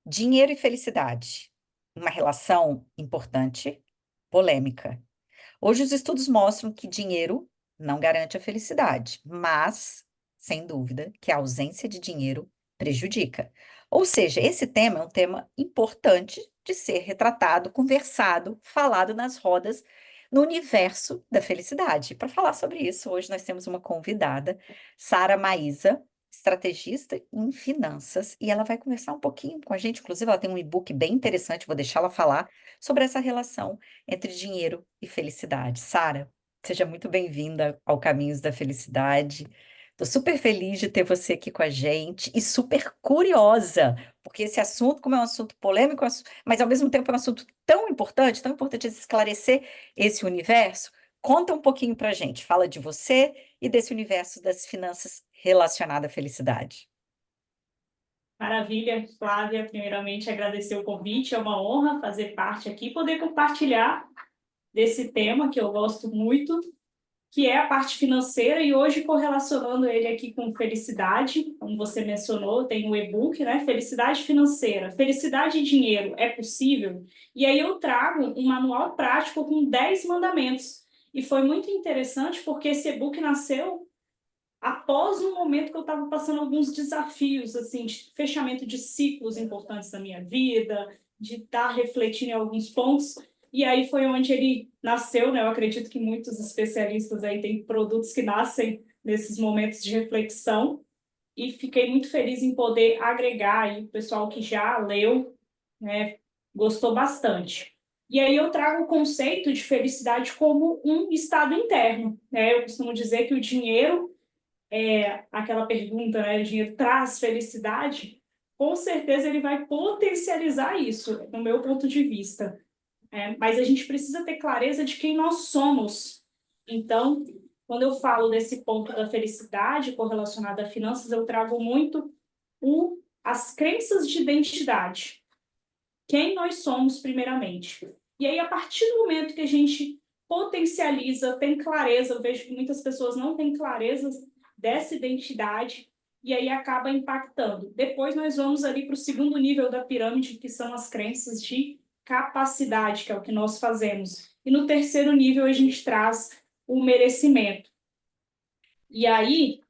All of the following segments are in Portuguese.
Dinheiro e felicidade. Uma relação importante, polêmica. Hoje os estudos mostram que dinheiro não garante a felicidade, mas, sem dúvida, que a ausência de dinheiro prejudica. Ou seja, esse tema é um tema importante de ser retratado, conversado, falado nas rodas no universo da felicidade. Para falar sobre isso, hoje nós temos uma convidada, Sara Maísa, estrategista em finanças, e ela vai conversar um pouquinho com a gente. Inclusive, ela tem um e-book bem interessante, vou deixá-la falar sobre essa relação entre dinheiro e felicidade. Sara, seja muito bem-vinda ao Caminhos da Felicidade. Estou super feliz de ter você aqui com a gente e super curiosa, porque esse assunto, como é um assunto polêmico, mas ao mesmo tempo é um assunto tão importante esclarecer esse universo. Conta um pouquinho para a gente, fala de você e desse universo das finanças relacionado à felicidade. Maravilha, Flávia. Primeiramente, agradecer o convite. É uma honra fazer parte aqui, poder compartilhar desse tema que eu gosto muito, que é a parte financeira, e hoje correlacionando ele aqui com felicidade, como você mencionou, tem o e-book, né? Felicidade financeira, felicidade e dinheiro é possível? E aí eu trago um manual prático com 10 mandamentos. E foi muito interessante porque esse e-book nasceu após um momento que eu estava passando alguns desafios, assim, de fechamento de ciclos importantes da minha vida, de estar refletindo em alguns pontos, e aí foi onde ele nasceu, né? Eu acredito que muitos especialistas aí têm produtos que nascem nesses momentos de reflexão, e fiquei muito feliz em poder agregar aí o pessoal que já leu, né? Gostou bastante. E aí eu trago o conceito de felicidade como um estado interno, né? Eu costumo dizer que o dinheiro aquela pergunta, né, o dinheiro traz felicidade, com certeza ele vai potencializar isso, no meu ponto de vista. Mas a gente precisa ter clareza de quem nós somos. Então, quando eu falo desse ponto da felicidade correlacionada a finanças, eu trago muito as crenças de identidade. Quem nós somos, primeiramente. E aí, a partir do momento que a gente potencializa, tem clareza, eu vejo que muitas pessoas não têm clareza dessa identidade, e aí acaba impactando. Depois nós vamos ali para o segundo nível da pirâmide, que são as crenças de capacidade, que é o que nós fazemos. E no terceiro nível a gente traz o merecimento. E aí,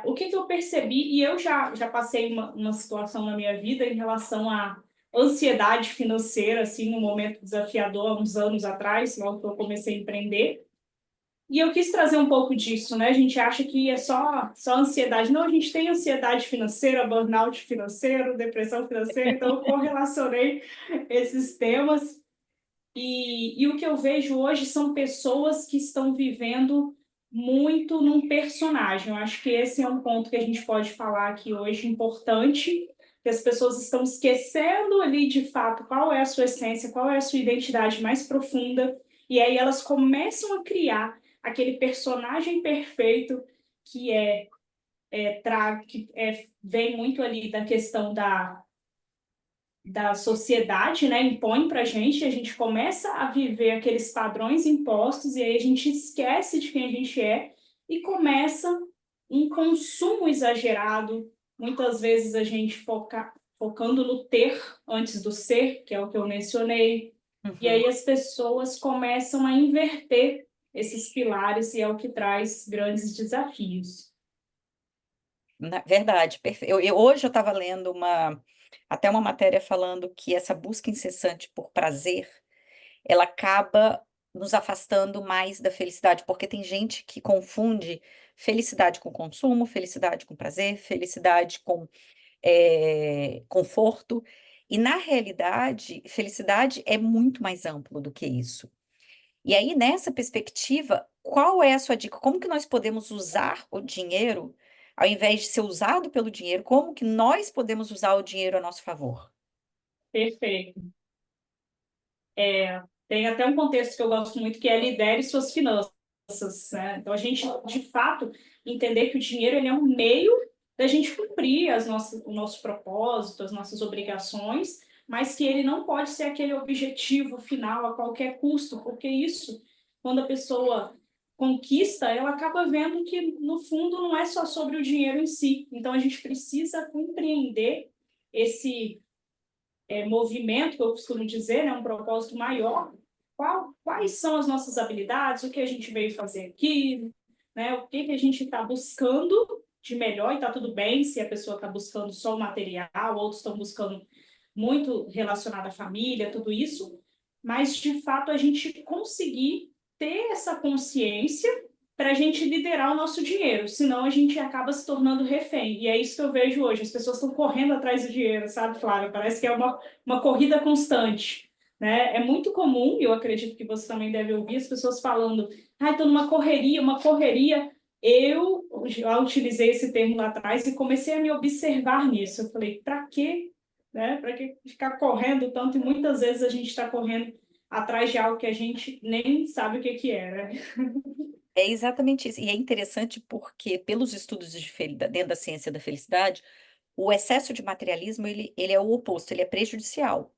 o que eu percebi, e eu já passei uma situação na minha vida em relação à ansiedade financeira, assim, num momento desafiador, há uns anos atrás, logo que eu comecei a empreender. E eu quis trazer um pouco disso, né? A gente acha que é só ansiedade. Não, a gente tem ansiedade financeira, burnout financeiro, depressão financeira, então eu correlacionei esses temas. E o que eu vejo hoje são pessoas que estão vivendo muito num personagem. Eu acho que esse é um ponto que a gente pode falar aqui hoje importante, que as pessoas estão esquecendo ali de fato qual é a sua essência, qual é a sua identidade mais profunda, e aí elas começam a criar aquele personagem perfeito que vem muito ali da questão da sociedade, né, impõe para a gente começa a viver aqueles padrões impostos e aí a gente esquece de quem a gente é e começa um consumo exagerado, muitas vezes a gente focando no ter antes do ser, que é o que eu mencionei, e Uhum. aí as pessoas começam a inverter esses pilares e é o que traz grandes desafios. Verdade, perfeito. Hoje eu estava lendo até uma matéria falando que essa busca incessante por prazer, ela acaba nos afastando mais da felicidade, porque tem gente que confunde felicidade com consumo, felicidade com prazer, felicidade com conforto, e na realidade, felicidade é muito mais amplo do que isso. E aí, nessa perspectiva, qual é a sua dica? Como que nós podemos usar o dinheiro, ao invés de ser usado pelo dinheiro, como que nós podemos usar o dinheiro a nosso favor? Perfeito. Tem até um contexto que eu gosto muito, que é lidere suas finanças, né? Então, a gente, de fato, entender que o dinheiro ele é um meio da gente cumprir o nosso propósito, as nossas obrigações, mas que ele não pode ser aquele objetivo final a qualquer custo, porque isso, quando a pessoa conquista, ela acaba vendo que, no fundo, não é só sobre o dinheiro em si. Então, a gente precisa compreender esse movimento, que eu costumo dizer, né, um propósito maior, quais são as nossas habilidades, o que a gente veio fazer aqui, né, o que a gente está buscando de melhor, e está tudo bem se a pessoa está buscando só o material, outros estão buscando muito relacionado à família, tudo isso, mas de fato a gente conseguir ter essa consciência para a gente liderar o nosso dinheiro, senão a gente acaba se tornando refém. E é isso que eu vejo hoje, as pessoas estão correndo atrás do dinheiro, sabe, Flávia? Parece que é uma corrida constante. Né? É muito comum, e eu acredito que você também deve ouvir, as pessoas falando, estou numa correria, uma correria. Eu já utilizei esse termo lá atrás e comecei a me observar nisso. Eu falei, para quê? Né? Para que ficar correndo tanto? E muitas vezes a gente está correndo atrás de algo que a gente nem sabe o que que é, né? É exatamente isso. E é interessante porque, pelos estudos dentro da ciência da felicidade, o excesso de materialismo, ele é o oposto, ele é prejudicial.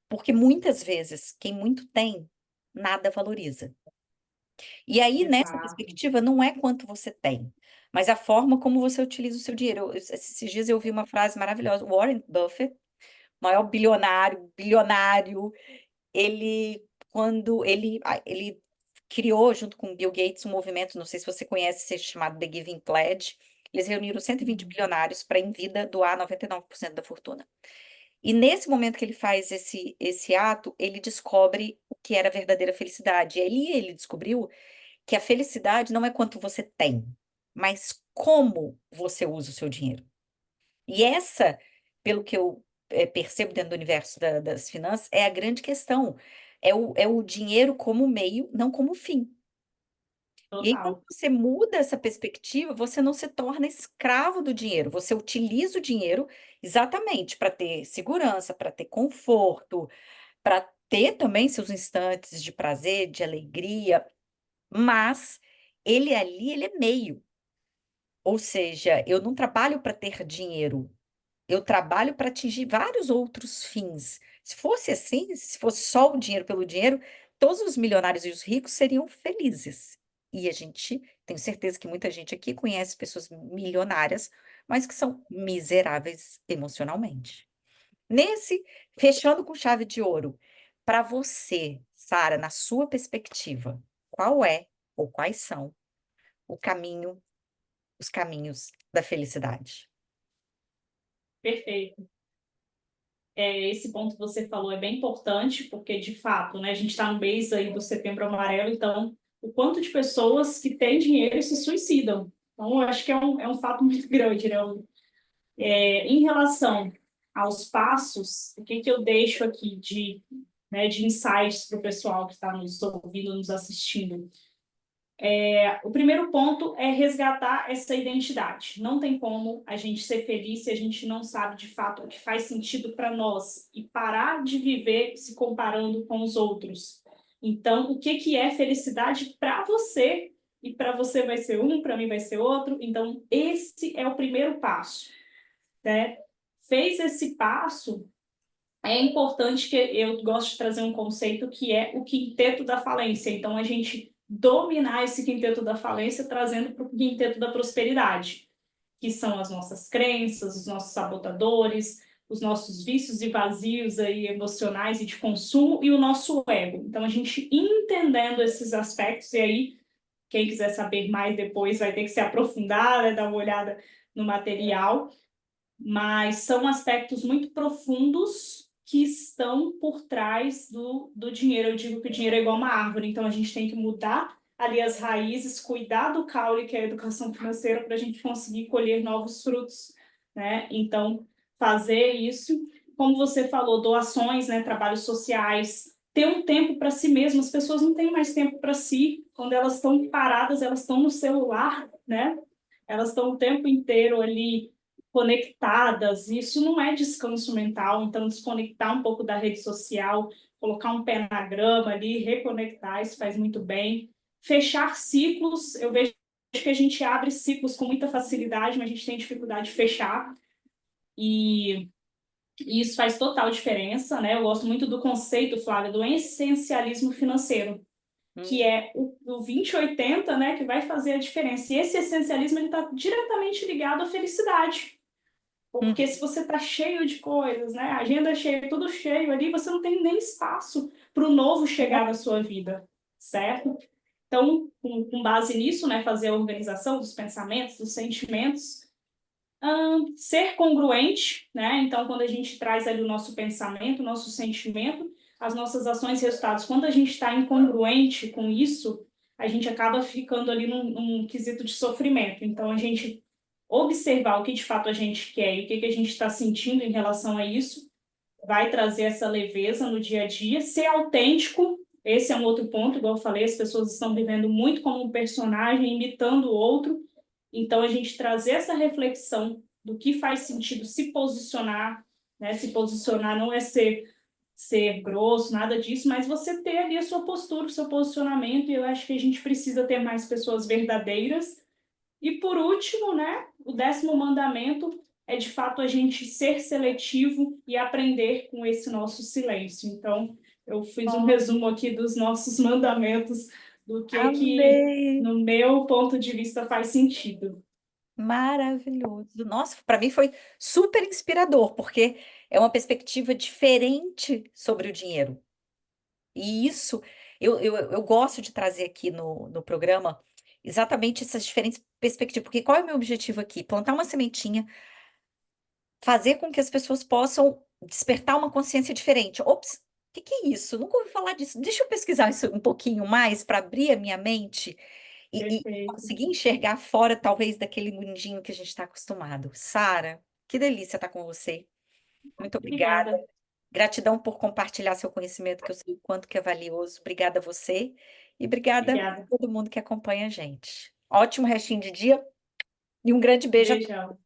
Porque muitas vezes, quem muito tem, nada valoriza. E aí, nessa Exato. perspectiva, não é quanto você tem, mas a forma como você utiliza o seu dinheiro. Esses dias eu ouvi uma frase maravilhosa. Warren Buffett, maior bilionário, ele, quando ele criou, junto com Bill Gates, um movimento, não sei se você conhece, chamado The Giving Pledge. Eles reuniram 120 Uhum. bilionários para, em vida, doar 99% da fortuna. E nesse momento que ele faz esse ato, ele descobre o que era a verdadeira felicidade. E ali ele descobriu que a felicidade não é quanto você tem, mas como você usa o seu dinheiro. E essa, pelo que eu percebo dentro do universo das finanças, é a grande questão. É o dinheiro como meio, não como fim. E aí, quando Total. você muda essa perspectiva, você não se torna escravo do dinheiro. Você utiliza o dinheiro exatamente para ter segurança, para ter conforto, para ter também seus instantes de prazer, de alegria, mas ele é meio. Ou seja, eu não trabalho para ter dinheiro, eu trabalho para atingir vários outros fins. Se fosse assim, se fosse só o dinheiro pelo dinheiro, todos os milionários e os ricos seriam felizes. E a gente, tenho certeza que muita gente aqui conhece pessoas milionárias, mas que são miseráveis emocionalmente. Nesse, fechando com chave de ouro, para você, Sara, na sua perspectiva, qual é ou quais são o caminho, os caminhos da felicidade? Perfeito. Esse ponto que você falou é bem importante, porque, de fato, né, a gente está no mês aí do Setembro Amarelo, então, o quanto de pessoas que têm dinheiro se suicidam. Então, eu acho que é um fato muito grande, né? Em relação aos passos, o que eu deixo aqui de insights para o pessoal que está nos ouvindo, nos assistindo? O primeiro ponto é resgatar essa identidade. Não tem como a gente ser feliz se a gente não sabe de fato o que faz sentido para nós e parar de viver se comparando com os outros. Então, o que é felicidade para você? E para você vai ser um, para mim vai ser outro. Então, esse é o primeiro passo, né? Fez esse passo, é importante que eu gosto de trazer um conceito que é o quinteto da falência. Então, a gente dominar esse quinteto da falência trazendo para o quinteto da prosperidade, que são as nossas crenças, os nossos sabotadores, os nossos vícios e vazios aí emocionais e de consumo e o nosso ego. Então, a gente entendendo esses aspectos, e aí, quem quiser saber mais depois vai ter que se aprofundar, né, dar uma olhada no material, mas são aspectos muito profundos que estão por trás do dinheiro. Eu digo que o dinheiro é igual uma árvore, então a gente tem que mudar ali as raízes, cuidar do caule, que é a educação financeira, para a gente conseguir colher novos frutos, né? Então, fazer isso, como você falou, doações, né, trabalhos sociais, ter um tempo para si mesmo. As pessoas não têm mais tempo para si, quando elas estão paradas, elas estão no celular, né? Elas estão o tempo inteiro ali conectadas, isso não é descanso mental, então desconectar um pouco da rede social, colocar um pé na grama ali, reconectar, isso faz muito bem. Fechar ciclos, eu vejo que a gente abre ciclos com muita facilidade, mas a gente tem dificuldade de fechar, e isso faz total diferença, né? Eu gosto muito do conceito, Flávia, do essencialismo financeiro, que Hum, é o 20-80, né, que vai fazer a diferença. E esse essencialismo está diretamente ligado à felicidade. Porque se você está cheio de coisas, né? A agenda é cheia, tudo cheio ali, você não tem nem espaço para o novo chegar na sua vida, certo? Então, com base nisso, né, fazer a organização dos pensamentos, dos sentimentos, ser congruente, né? Então, quando a gente traz ali o nosso pensamento, o nosso sentimento, as nossas ações e resultados, quando a gente está incongruente com isso, a gente acaba ficando ali num quesito de sofrimento. Então, a gente observar o que de fato a gente quer e o que que a gente está sentindo em relação a isso, vai trazer essa leveza no dia a dia, ser autêntico. Esse é um outro ponto, igual eu falei, as pessoas estão vivendo muito como um personagem, imitando o outro. Então, a gente trazer essa reflexão do que faz sentido se posicionar, né? Se posicionar não é ser grosso, nada disso, mas você ter ali a sua postura, o seu posicionamento, e eu acho que a gente precisa ter mais pessoas verdadeiras. E por último, né, o 10º mandamento é de fato a gente ser seletivo e aprender com esse nosso silêncio. Então, eu fiz um resumo aqui dos nossos mandamentos, do que Amei! no meu ponto de vista faz sentido. Maravilhoso. Nossa, para mim foi super inspirador, porque é uma perspectiva diferente sobre o dinheiro. E isso eu gosto de trazer aqui no programa exatamente essas diferentes perspectivas. Porque qual é o meu objetivo aqui? Plantar uma sementinha, fazer com que as pessoas possam despertar uma consciência diferente. Ops, o que que é isso? Nunca ouvi falar disso. Deixa eu pesquisar isso um pouquinho mais para abrir a minha mente e Perfeito. conseguir enxergar fora, talvez, daquele mundinho que a gente está acostumado. Sara, que delícia estar com você. Muito obrigada. Obrigada. Gratidão por compartilhar seu conhecimento, que eu sei o quanto que é valioso. Obrigada a você e obrigada a Obrigada. todo mundo que acompanha a gente. Ótimo restinho de dia e um grande beijo a Beijão.